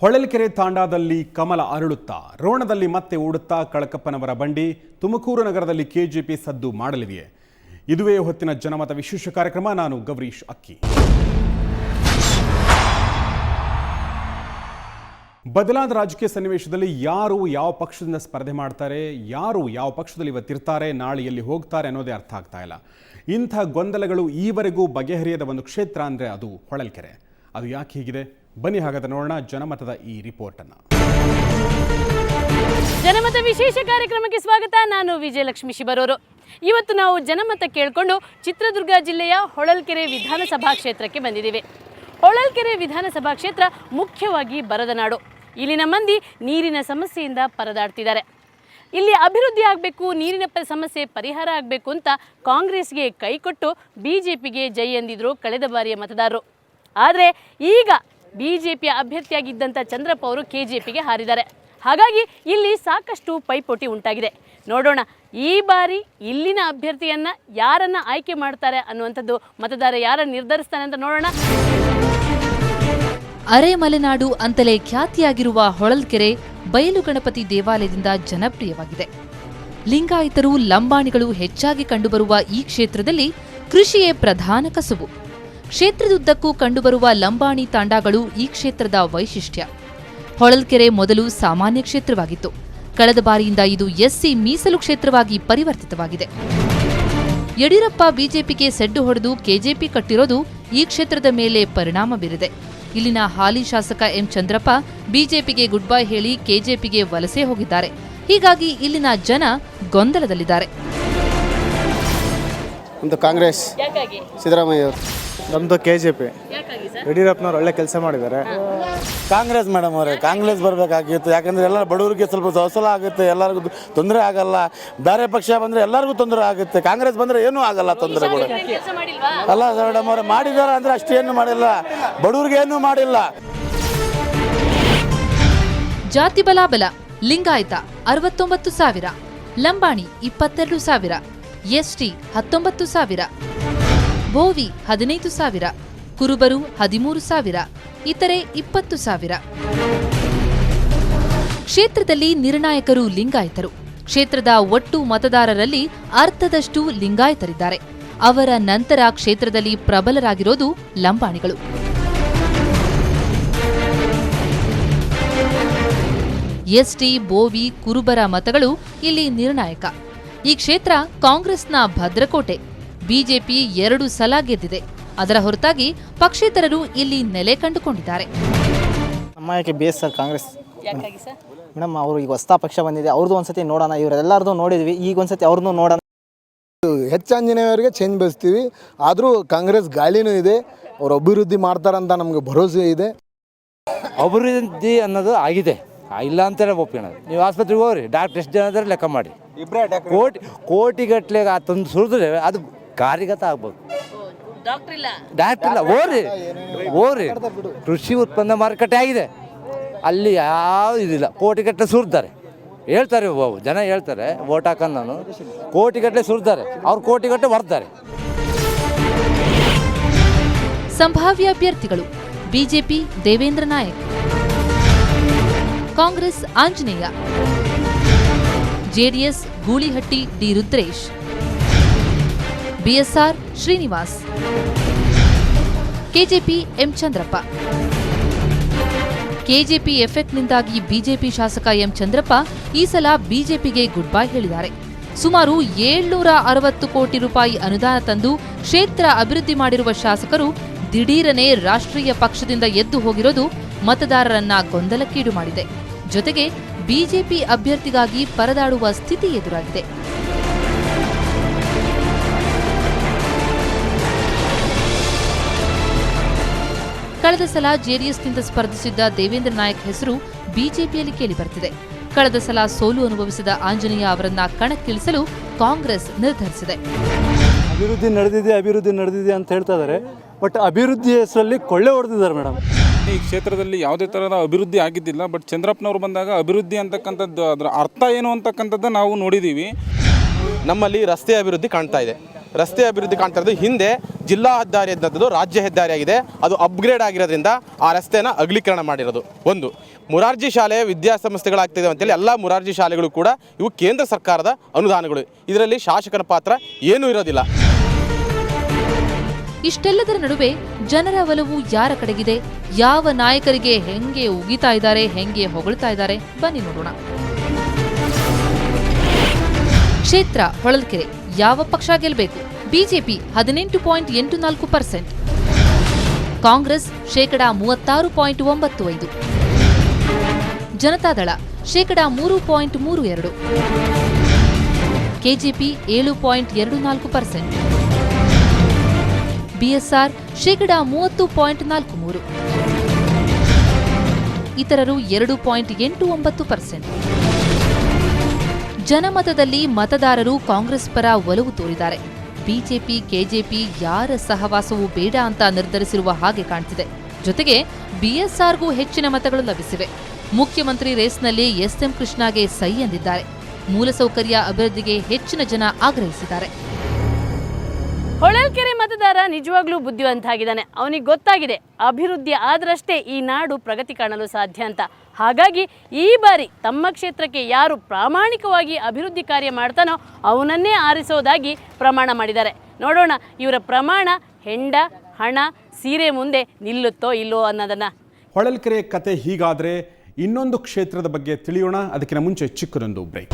ಹೊಳಲ್ಕೆರೆ ತಾಂಡಾದಲ್ಲಿ ಕಮಲ ಅರಳುತ್ತಾ, ರೋಣದಲ್ಲಿ ಮತ್ತೆ ಓಡುತ್ತಾ ಕಳಕಪ್ಪನವರ ಬಂಡಿ. ತುಮಕೂರು ನಗರದಲ್ಲಿ ಕೆಜೆಪಿ ಸದ್ದು ಮಾಡಲಿದೆಯೇ? ಇದುವೇ ಹೊತ್ತಿನ ಜನಮತ ವಿಶೇಷ ಕಾರ್ಯಕ್ರಮ. ನಾನು ಗೌರೀಶ್ ಅಕ್ಕಿ. ಬದಲಾದ ರಾಜಕೀಯ ಸನ್ನಿವೇಶದಲ್ಲಿ ಯಾರು ಯಾವ ಪಕ್ಷದಿಂದ ಸ್ಪರ್ಧೆ ಮಾಡ್ತಾರೆ, ಯಾರು ಯಾವ ಪಕ್ಷದಲ್ಲಿ ಇವತ್ತಿರ್ತಾರೆ, ನಾಳೆ ಎಲ್ಲಿ ಹೋಗ್ತಾರೆ ಅನ್ನೋದೇ ಅರ್ಥ ಆಗ್ತಾ ಇಲ್ಲ. ಇಂಥ ಗೊಂದಲಗಳು ಈವರೆಗೂ ಬಗೆಹರಿಯದ ಒಂದು ಕ್ಷೇತ್ರ ಅಂದರೆ ಅದು ಹೊಳಲ್ಕೆರೆ. ಅದು ಯಾಕೆ ಹೀಗಿದೆ? ಬನ್ನಿ ಹಾಗಾದ್ರೆ ನೋಡೋಣ ಜನಮತದ ಈ ರಿಪೋರ್ಟ್ ಅನ್ನು. ಜನಮತ ವಿಶೇಷ ಕಾರ್ಯಕ್ರಮಕ್ಕೆ ಸ್ವಾಗತ. ನಾನು ವಿಜಯಲಕ್ಷ್ಮಿ ಶಿಬರೋರು. ಇವತ್ತು ನಾವು ಜನಮತ ಕೇಳಿಕೊಂಡು ಚಿತ್ರದುರ್ಗ ಜಿಲ್ಲೆಯ ಹೊಳಲ್ಕೆರೆ ವಿಧಾನಸಭಾ ಕ್ಷೇತ್ರಕ್ಕೆ ಬಂದಿದ್ದೇವೆ. ಹೊಳಲ್ಕೆರೆ ವಿಧಾನಸಭಾ ಕ್ಷೇತ್ರ ಮುಖ್ಯವಾಗಿ ಬರದ ನಾಡು. ಇಲ್ಲಿನ ಮಂದಿ ನೀರಿನ ಸಮಸ್ಯೆಯಿಂದ ಪರದಾಡ್ತಿದ್ದಾರೆ. ಇಲ್ಲಿ ಅಭಿವೃದ್ಧಿ ಆಗಬೇಕು, ನೀರಿನ ಸಮಸ್ಯೆ ಪರಿಹಾರ ಆಗಬೇಕು ಅಂತ ಕಾಂಗ್ರೆಸ್ಗೆ ಕೈಕೊಟ್ಟು ಬಿಜೆಪಿಗೆ ಜೈ ಎಂದಿದ್ರು ಕಳೆದ ಬಾರಿಯ ಮತದಾರರು. ಆದರೆ ಈಗ ಬಿಜೆಪಿಯ ಅಭ್ಯರ್ಥಿಯಾಗಿದ್ದಂಥ ಚಂದ್ರಪ್ಪ ಅವರು ಕೆಜೆಪಿಗೆ ಹಾರಿದ್ದಾರೆ. ಹಾಗಾಗಿ ಇಲ್ಲಿ ಸಾಕಷ್ಟು ಪೈಪೋಟಿ ಉಂಟಾಗಿದೆ. ನೋಡೋಣ ಈ ಬಾರಿ ಇಲ್ಲಿನ ಅಭ್ಯರ್ಥಿಯನ್ನ ಯಾರನ್ನ ಆಯ್ಕೆ ಮಾಡ್ತಾರೆ ಅನ್ನುವಂಥದ್ದು ಮತದಾರ ಯಾರನ್ನು ನಿರ್ಧರಿಸ್ತಾನೆ ಅಂತ ನೋಡೋಣ. ಅರೆ ಮಲೆನಾಡು ಅಂತಲೇ ಖ್ಯಾತಿಯಾಗಿರುವ ಹೊಳಲ್ಕೆರೆ ಬಯಲು ಗಣಪತಿ ದೇವಾಲಯದಿಂದ ಜನಪ್ರಿಯವಾಗಿದೆ. ಲಿಂಗಾಯತರು, ಲಂಬಾಣಿಗಳು ಹೆಚ್ಚಾಗಿ ಕಂಡುಬರುವ ಈ ಕ್ಷೇತ್ರದಲ್ಲಿ ಕೃಷಿಯೇ ಪ್ರಧಾನ ಕಸುಬು. ಕ್ಷೇತ್ರದುದ್ದಕ್ಕೂ ಕಂಡುಬರುವ ಲಂಬಾಣಿ ತಾಂಡಾಗಳು ಈ ಕ್ಷೇತ್ರದ ವೈಶಿಷ್ಟ್ಯ. ಹೊಳಲ್ಕೆರೆ ಮೊದಲು ಸಾಮಾನ್ಯ ಕ್ಷೇತ್ರವಾಗಿತ್ತು. ಕಳೆದ ಬಾರಿಯಿಂದ ಇದು ಎಸ್ಸಿ ಮೀಸಲು ಕ್ಷೇತ್ರವಾಗಿ ಪರಿವರ್ತಿತವಾಗಿದೆ. ಯಡಿಯೂರಪ್ಪ ಬಿಜೆಪಿಗೆ ಸೆಡ್ಡು ಹೊಡೆದು ಕೆಜೆಪಿ ಕಟ್ಟಿರೋದು ಈ ಕ್ಷೇತ್ರದ ಮೇಲೆ ಪರಿಣಾಮ ಬೀರಿದೆ. ಇಲ್ಲಿನ ಹಾಲಿ ಶಾಸಕ ಎಂ ಚಂದ್ರಪ್ಪ ಬಿಜೆಪಿಗೆ ಗುಡ್ ಬೈ ಹೇಳಿ ಕೆಜೆಪಿಗೆ ವಲಸೆ ಹೋಗಿದ್ದಾರೆ. ಹೀಗಾಗಿ ಇಲ್ಲಿನ ಜನ ಗೊಂದಲದಲ್ಲಿದ್ದಾರೆ. ಒಂದು ಕಾಂಗ್ರೆಸ್, ಸಿದ್ದರಾಮಯ್ಯ ಅವರು. ನಮ್ದು ಕೆಜೆಪಿ. ಯಡಿಯೂರಪ್ಪನವ್ರು ಒಳ್ಳೆ ಕೆಲಸ ಮಾಡಿದ್ದಾರೆ. ಕಾಂಗ್ರೆಸ್ ಮೇಡಮ್ ಅವರೇ, ಕಾಂಗ್ರೆಸ್ ಬರಬೇಕಾಗಿತ್ತು. ಯಾಕಂದ್ರೆ ಎಲ್ಲ ಬಡವರಿಗೆ ಸ್ವಲ್ಪ ಸೌಸಲ ಆಗುತ್ತೆ, ಎಲ್ಲರಿಗೂ ತೊಂದರೆ ಆಗಲ್ಲ. ಬೇರೆ ಪಕ್ಷ ಬಂದರೆ ಎಲ್ಲರಿಗೂ ತೊಂದರೆ ಆಗುತ್ತೆ. ಕಾಂಗ್ರೆಸ್ ಬಂದರೆ ಏನೂ ಆಗಲ್ಲ, ತೊಂದರೆಗಳು ಅಲ್ಲ ಮೇಡಮ್ ಅವರೇ. ಮಾಡಿದ್ದಾರೆ ಅಂದರೆ ಅಷ್ಟೇನು ಮಾಡಿಲ್ಲ, ಬಡವರಿಗೆ ಏನೂ ಮಾಡಿಲ್ಲ. ಜಾತಿ ಬಲಾಬಲ: ಲಿಂಗಾಯತ 69,000, ಲಂಬಾಣಿ 22,000, ಎಸ್ಟಿ 19,000, ಬೋವಿ 15,000, ಕುರುಬರು 13,000, ಇತರೆ 20,000. ಕ್ಷೇತ್ರದಲ್ಲಿ ನಿರ್ಣಾಯಕರು ಲಿಂಗಾಯತರು. ಕ್ಷೇತ್ರದ ಒಟ್ಟು ಮತದಾರರಲ್ಲಿ ಅರ್ಧದಷ್ಟು ಲಿಂಗಾಯತರಿದ್ದಾರೆ. ಅವರ ನಂತರ ಕ್ಷೇತ್ರದಲ್ಲಿ ಪ್ರಬಲರಾಗಿರೋದು ಲಂಬಾಣಿಗಳು. ಎಸ್ಟಿ, ಬೋವಿ, ಕುರುಬರ ಮತಗಳು ಇಲ್ಲಿ ನಿರ್ಣಾಯಕ. ಈ ಕ್ಷೇತ್ರ ಕಾಂಗ್ರೆಸ್ನ ಭದ್ರಕೋಟೆ. ಬಿಜೆಪಿ 2 ಸಲ ಗೆದ್ದಿದೆ. ಅದರ ಹೊರತಾಗಿ ಪಕ್ಷೇತರರು ಇಲ್ಲಿ ನೆಲೆ ಕಂಡುಕೊಂಡಿದ್ದಾರೆ. ನಮ್ಮಕ್ಕೆ ಬೇಸ್ ಸರ್ ಕಾಂಗ್ರೆಸ್ ಮೇಡಮ್. ಅವರು ಈಗ ಹೊಸ ಪಕ್ಷ ಬಂದಿದೆ, ಅವ್ರದ್ದು ಒಂದ್ಸತಿ ನೋಡೋಣ. ಇವರೆಲ್ಲರದು ನೋಡಿದ್ವಿ, ಈಗ ಒಂದ್ಸತಿ ಅವ್ರದ್ದು ನೋಡೋಣ. ಹೆಚ್ಚಾಂಜನೇಯವರಿಗೆ ಚೇಂಜ್ ಬಯಸ್ತೀವಿ. ಆದರೂ ಕಾಂಗ್ರೆಸ್ ಗಾಳಿನೂ ಇದೆ, ಅವರು ಅಭಿವೃದ್ಧಿ ಮಾಡ್ತಾರಂತ ನಮಗೆ ಭರವಸೆ ಇದೆ. ಅಭಿವೃದ್ಧಿ ಅನ್ನೋದು ಆಗಿದೆ, ಇಲ್ಲ ಅಂತಾನೆ ಒಪ್ಕೊಳ್ಳೋದು. ನೀವು ಆಸ್ಪತ್ರೆಗೆ ಹೋಗ್ರಿ, ಡಾಕ್ಟರ್ ಎಷ್ಟು ಜನ ಇದ್ದಾರೆ ಲೆಕ್ಕ ಮಾಡಿ. ಕೋಟಿಗಟ್ಟಲೆ ತಂದು ಸುರಿದ್ರೆ ಅದು ಕಾರ್ಯಗತ ಆಗ್ಬೋದು. ಡಾಕ್ಟರ್ ಇಲ್ಲ, ಹೋಗ್ರಿ. ಕೃಷಿ ಉತ್ಪನ್ನ ಮಾರುಕಟ್ಟೆ ಆಗಿದೆ, ಅಲ್ಲಿ ಯಾವ ಇದಿಲ್ಲ. ಕೋಟಿಗಟ್ಟಲೆ ಸುರಿದ್ದಾರೆ, ಹೇಳ್ತಾರೆ ಜನ, ಹೇಳ್ತಾರೆ ಓಟ್ ಹಾಕೊಂಡು ನಾನು ಕೋಟಿಗಟ್ಟಲೆ ಸುರಿದ್ದಾರೆ, ಅವ್ರು ಕೋಟಿಗಟ್ಟಲೆ ಹೊರ್ತಾರೆ. ಸಂಭಾವ್ಯ ಅಭ್ಯರ್ಥಿಗಳು: BJP Devendra Nayak, Congress Anjaneya, JDS Goolihatti D Rudresh, BSR Srinivas, KJP M Chandrappa. KJP ಎಫೆಕ್ಟ್ನಿಂದಾಗಿ ಬಿಜೆಪಿ ಶಾಸಕ ಎಂ ಚಂದ್ರಪ್ಪ ಈ ಸಲ ಬಿಜೆಪಿಗೆ ಗುಡ್ ಬೈ ಹೇಳಿದ್ದಾರೆ. ಸುಮಾರು 760 ಕೋಟಿ ರೂಪಾಯಿ ಅನುದಾನ ತಂದು ಕ್ಷೇತ್ರ ಅಭಿವೃದ್ಧಿ ಮಾಡಿರುವ ಶಾಸಕರು ದಿಢೀರನೆ ರಾಷ್ಟ್ರೀಯ ಪಕ್ಷದಿಂದ ಎದ್ದು ಹೋಗಿರೋದು ಮತದಾರರನ್ನ ಗೊಂದಲಕ್ಕೀಡು ಮಾಡಿದೆ. ಜೊತೆಗೆ ಬಿಜೆಪಿ ಅಭ್ಯರ್ಥಿಗಾಗಿ ಪರದಾಡುವ ಸ್ಥಿತಿ ಎದುರಾಗಿದೆ. ಕಳೆದ ಸಲ ಜೆಡಿಎಸ್ನಿಂದ ಸ್ಪರ್ಧಿಸಿದ್ದ ದೇವೇಂದ್ರ ನಾಯಕ್ ಹೆಸರು ಬಿಜೆಪಿಯಲ್ಲಿ ಕೇಳಿಬರ್ತಿದೆ. ಕಳೆದ ಸಲ ಸೋಲು ಅನುಭವಿಸಿದ ಆಂಜನೇಯ ಅವರನ್ನ ಕಣಕ್ಕಿಳಿಸಲು ಕಾಂಗ್ರೆಸ್ ನಿರ್ಧರಿಸಿದೆ. ಅಭಿವೃದ್ಧಿ ನಡೆದಿದೆ ಅಂತ ಹೇಳ್ತಾ ಇದ್ದಾರೆ. ಬಟ್ ಅಭಿವೃದ್ಧಿ ಹೆಸರಲ್ಲಿ ಕೊಳ್ಳೆ ಹೊಡೆದಿದ್ದಾರೆ ಮೇಡಮ್. ಈ ಕ್ಷೇತ್ರದಲ್ಲಿ ಯಾವುದೇ ಥರದ ಅಭಿವೃದ್ಧಿ ಆಗಿದ್ದಿಲ್ಲ. ಬಟ್ ಚಂದ್ರಪ್ಪನವರು ಬಂದಾಗ ಅಭಿವೃದ್ಧಿ ಅಂತಕ್ಕಂಥದ್ದು, ಅದರ ಅರ್ಥ ಏನು ಅಂತಕ್ಕಂಥದ್ದು ನಾವು ನೋಡಿದ್ದೀವಿ. ನಮ್ಮಲ್ಲಿ ರಸ್ತೆ ಅಭಿವೃದ್ಧಿ ಕಾಣ್ತಾ ಇದೆ, ರಸ್ತೆ ಅಭಿವೃದ್ಧಿ ಕಾಣ್ತಾ ಇರೋದು. ಹಿಂದೆ ಜಿಲ್ಲಾ ಹೆದ್ದಾರಿ ಅನ್ನೋದು ರಾಜ್ಯ ಹೆದ್ದಾರಿ ಆಗಿದೆ. ಅದು ಅಪ್ಗ್ರೇಡ್ ಆಗಿರೋದ್ರಿಂದ ಆ ರಸ್ತೆನ ಅಗಲೀಕರಣ ಮಾಡಿರೋದು. ಒಂದು ಮುರಾರ್ಜಿ ಶಾಲೆ ವಿದ್ಯಾಸಂಸ್ಥೆಗಳಾಗ್ತಿದೆ ಅಂತೇಳಿ ಎಲ್ಲ ಮುರಾರ್ಜಿ ಶಾಲೆಗಳು ಕೂಡ ಇವು ಕೇಂದ್ರ ಸರ್ಕಾರದ ಅನುದಾನಗಳು. ಇದರಲ್ಲಿ ಶಾಸಕರ ಪಾತ್ರ ಏನೂ ಇರೋದಿಲ್ಲ. ಇಷ್ಟೆಲ್ಲದರ ನಡುವೆ ಜನರ ಒಲವು ಯಾರ ಕಡೆಗಿದೆ, ಯಾವ ನಾಯಕರಿಗೆ ಹೆಂಗೆ ಉಗಿತಾ ಇದ್ದಾರೆ, ಹೆಂಗೆ ಹೊಗಳ್ತಾ ಇದ್ದಾರೆ, ಬನ್ನಿ ನೋಡೋಣ. ಕ್ಷೇತ್ರ ಹೊಳಲ್ಕೆರೆ. ಯಾವ ಪಕ್ಷ ಗೆಲ್ಲಬೇಕು? BJP 18.84%, Congress (36.95%), Janata Dal 3.32%, KJP 7.24%, BSR 30.43%, ಇತರರು 2.89%. ಜನಮತದಲ್ಲಿ ಮತದಾರರು ಕಾಂಗ್ರೆಸ್ ಪರ ಒಲವು ತೋರಿದ್ದಾರೆ. ಬಿಜೆಪಿ, ಕೆಜೆಪಿ ಯಾರ ಸಹವಾಸವೂ ಬೇಡ ಅಂತ ನಿರ್ಧರಿಸಿರುವ ಹಾಗೆ ಕಾಣ್ತಿದೆ. ಜೊತೆಗೆ ಬಿಎಸ್ಆರ್ಗೂ ಹೆಚ್ಚಿನ ಮತಗಳು ಲಭಿಸಿವೆ. ಮುಖ್ಯಮಂತ್ರಿ ರೇಸ್ನಲ್ಲಿ ಎಸ್ಎಂ ಕೃಷ್ಣಗೆ ಸೈ ಎಂದಿದ್ದಾರೆ. ಮೂಲಸೌಕರ್ಯ ಅಭಿವೃದ್ಧಿಗೆ ಹೆಚ್ಚಿನ ಜನ ಆಗ್ರಹಿಸಿದ್ದಾರೆ. ಹೊಳಲ್ಕೆರೆ ಮತದಾರ ನಿಜವಾಗ್ಲೂ ಬುದ್ಧಿವಂತಾಗಿದ್ದಾನೆ. ಅವನಿಗೆ ಗೊತ್ತಾಗಿದೆ ಅಭಿವೃದ್ಧಿ ಆದ್ರಷ್ಟೇ ಈ ನಾಡು ಪ್ರಗತಿ ಕಾಣಲು ಸಾಧ್ಯ ಅಂತ. ಹಾಗಾಗಿ ಈ ಬಾರಿ ತಮ್ಮ ಕ್ಷೇತ್ರಕ್ಕೆ ಯಾರು ಪ್ರಾಮಾಣಿಕವಾಗಿ ಅಭಿವೃದ್ಧಿ ಕಾರ್ಯ ಮಾಡ್ತಾನೋ ಅವನನ್ನೇ ಆರಿಸೋದಾಗಿ ಪ್ರಮಾಣ ಮಾಡಿದ್ದಾರೆ. ನೋಡೋಣ ಇವರ ಪ್ರಮಾಣ ಹೆಂಡ ಹಣ ಸೀರೆ ಮುಂದೆ ನಿಲ್ಲುತ್ತೋ ಇಲ್ಲೋ ಅನ್ನೋದನ್ನ. ಹೊಳಲ್ಕೆರೆ ಕತೆ ಹೀಗಾದರೆ ಇನ್ನೊಂದು ಕ್ಷೇತ್ರದ ಬಗ್ಗೆ ತಿಳಿಯೋಣ. ಅದಕ್ಕಿಂತ ಮುಂಚೆ ಚಿಕ್ಕದೊಂದು ಬ್ರೇಕ್.